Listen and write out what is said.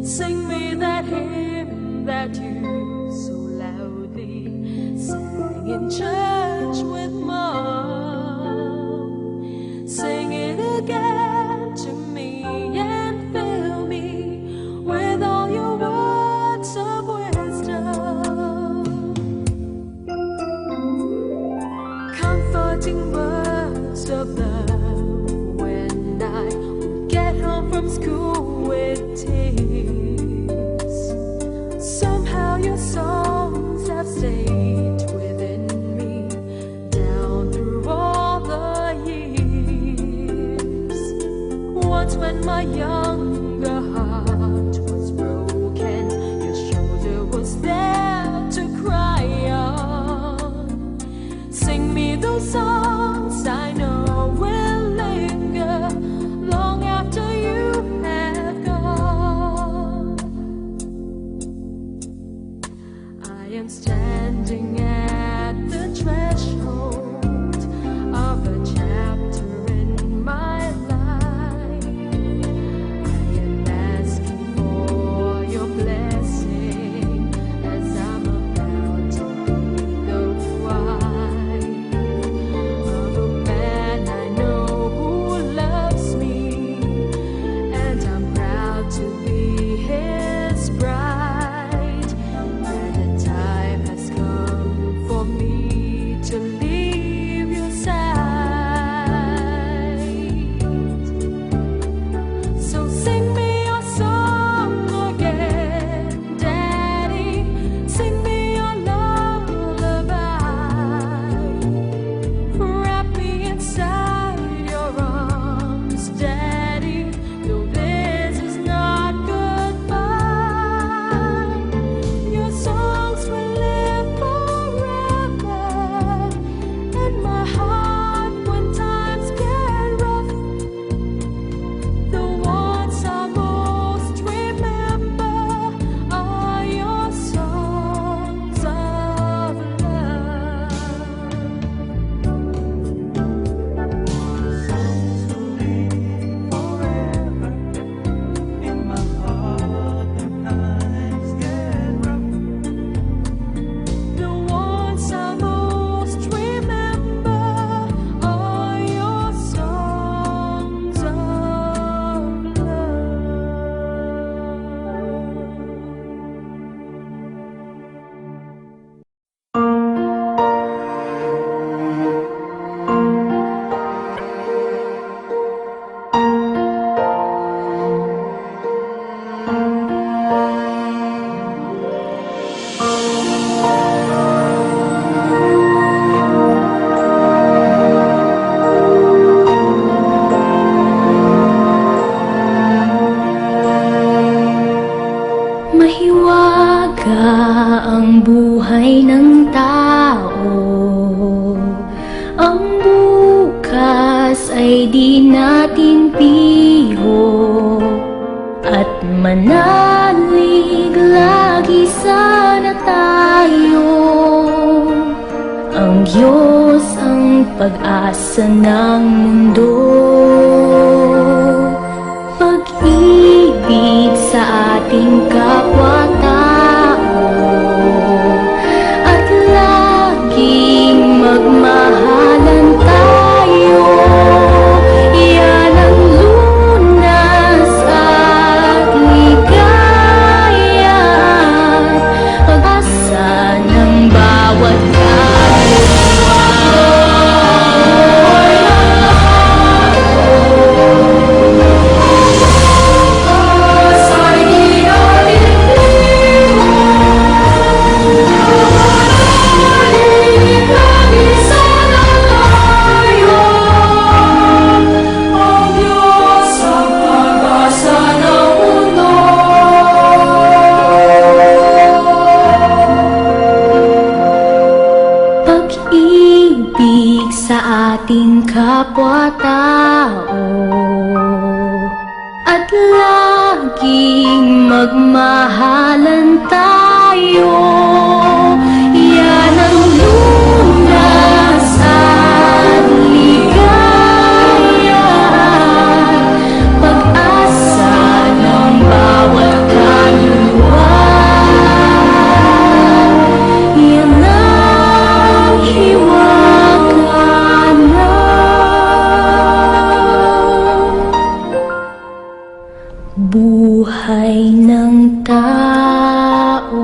Sing me that hymn that you so loudly sang in church with Mom. Sing it again to me and fill me with all your words of wisdom, comforting words of love when I get home from school with tears. Somehow your songs have stayed within me down through all the years. Once when my younger heart was broken, your shoulder was there to cry on. Sing me those songs I know will linger long after you have gone. I am standing at the threshold of a chapter in my life. I am asking for your blessing as I'm about to be the wife of a man I know who loves me, and I'm proud to be his bride. And the time has come for me to leave your side. So sing me your song again, Daddy. Sing me your lullaby. Wrap me inside your arms, Daddy, though this is not goodbye. Your songs will live forever in my heart when times get rough. The ones I most remember are your songs of love. In my heart when times get rough. The ones I most remember are your songs of Mahiwaga ang buhay ng tao. Ang bukas ay di natin piho. At manalig lagi sana tayo. Ang Diyos ang pag-asa ng mundo. Pag-ibig sa ating kapwa-tao, at laging magmahalan tayo. Yan ang lunas at ligaya, pag-asa ng bawat pag-ibig sa ating kapwa-tao, at laging magmahalan tayo. Yan ang lunas at ligaya, pag-asa buhay ng tao.